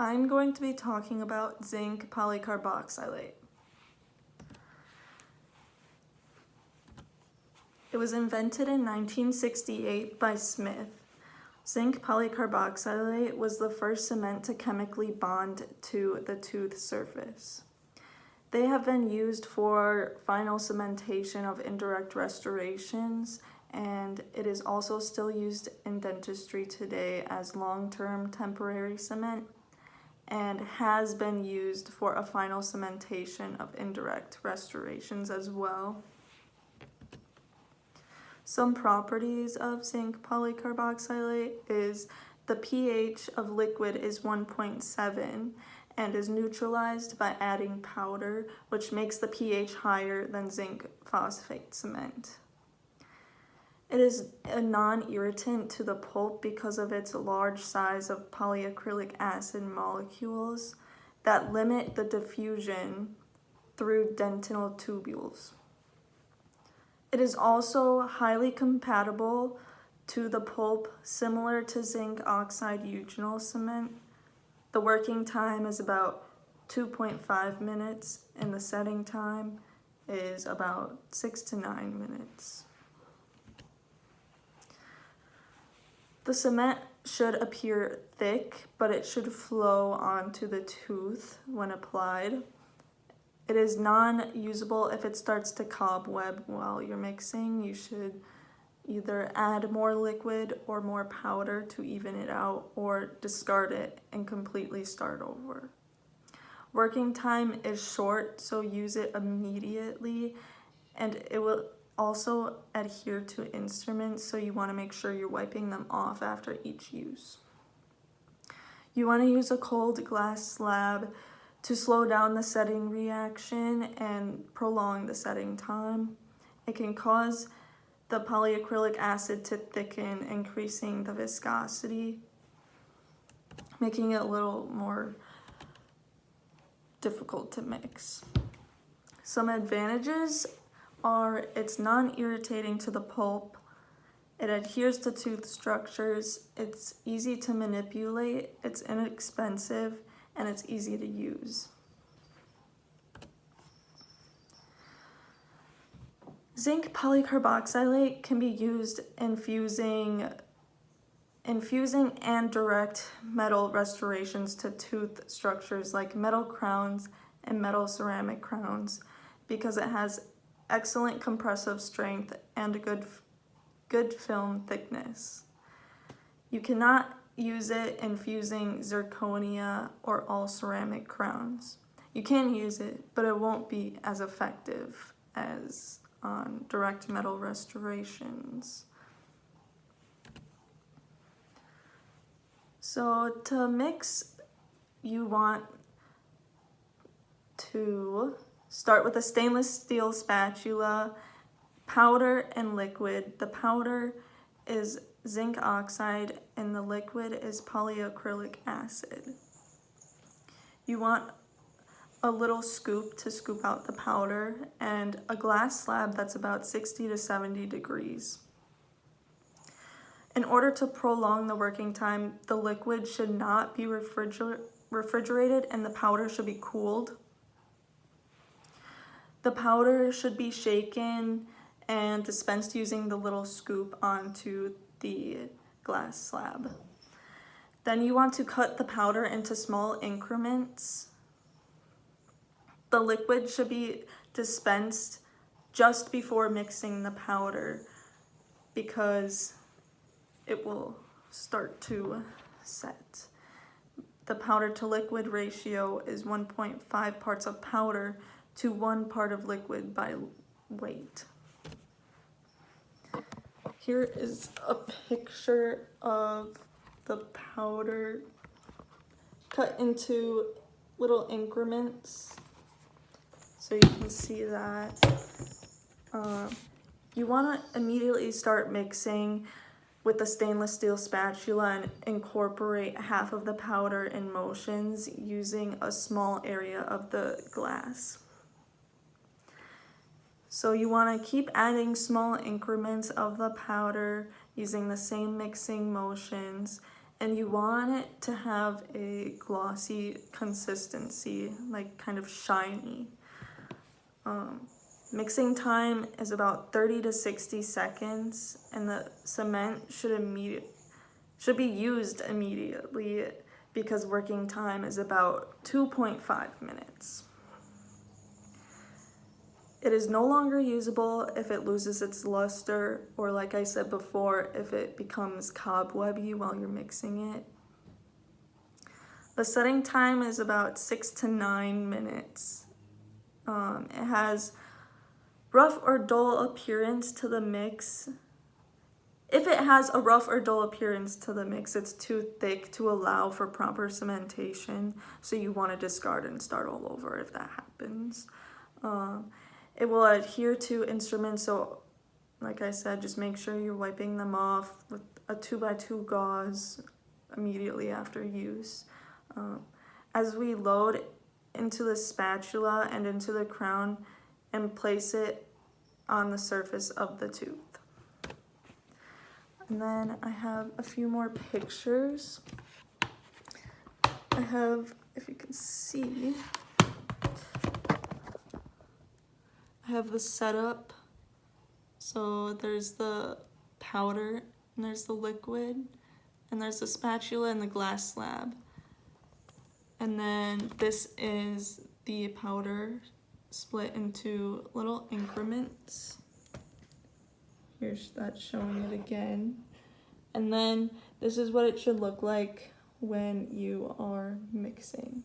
I'm going to be talking about zinc polycarboxylate. It was invented in 1968 by Smith. Zinc polycarboxylate was the first cement to chemically bond to the tooth surface. They have been used for final cementation of indirect restorations, and it is also still used in dentistry today as long-term temporary cement, and has been used for a final cementation of indirect restorations as well. Some properties of zinc polycarboxylate is the pH of liquid is 1.7 and is neutralized by adding powder, which makes the pH higher than zinc phosphate cement. It is a non-irritant to the pulp because of its large size of polyacrylic acid molecules that limit the diffusion through dentinal tubules. It is also highly compatible to the pulp, similar to zinc oxide eugenol cement. The working time is about 2.5 minutes and the setting time is about 6 to 9 minutes. The cement should appear thick, but it should flow onto the tooth when applied. It is non-usable if it starts to cobweb while you're mixing. You should either add more liquid or more powder to even it out, or discard it and completely start over. Working time is short, so use it immediately, and it will also adhere to instruments, so you want to make sure you're wiping them off after each use. You want to use a cold glass slab to slow down the setting reaction and prolong the setting time. It can cause the polyacrylic acid to thicken, increasing the viscosity, making it a little more difficult to mix. Some advantages are it's non-irritating to the pulp, it adheres to tooth structures, it's easy to manipulate, it's inexpensive, and it's easy to use. Zinc polycarboxylate can be used in fusing and direct metal restorations to tooth structures like metal crowns and metal ceramic crowns because it has excellent compressive strength and a good film thickness. You cannot use it in fusing zirconia or all ceramic crowns. You can use it, but it won't be as effective as on direct metal restorations. So to mix, you want to start with a stainless steel spatula, powder and liquid. The powder is zinc oxide and the liquid is polyacrylic acid. You want a little scoop to scoop out the powder and a glass slab that's about 60 to 70 degrees. In order to prolong the working time, the liquid should not be refrigerated and the powder should be cooled. The powder should be shaken and dispensed using the little scoop onto the glass slab. Then you want to cut the powder into small increments. The liquid should be dispensed just before mixing the powder because it will start to set. The powder to liquid ratio is 1.5 parts of powder to 1 part of liquid by weight. Here is a picture of the powder cut into little increments, so you can see that. You want to immediately start mixing with the stainless steel spatula and incorporate half of the powder in motions using a small area of the glass. So you want to keep adding small increments of the powder using the same mixing motions And you want it to have a glossy consistency, like kind of shiny. Mixing time is about 30 to 60 seconds, and the cement should be used immediately because working time is about 2.5 minutes. It is no longer usable if it loses its luster, or like I said before, if it becomes cobwebby while you're mixing it. The setting time is about 6 to 9 minutes. It has rough or dull appearance to the mix. If it has a rough or dull appearance to the mix, it's too thick to allow for proper cementation, so you want to discard and start all over if that happens. It will adhere to instruments, so like I said, just make sure you're wiping them off with a 2x2 gauze immediately after use. As we load into the spatula and into the crown and place it on the surface of the tooth. And then I have a few more pictures. I have, if you can see, I have the setup. So there's the powder, and there's the liquid, and there's the spatula and the glass slab. And then this is the powder split into little increments. Here's that showing it again. And then this is what it should look like when you are mixing.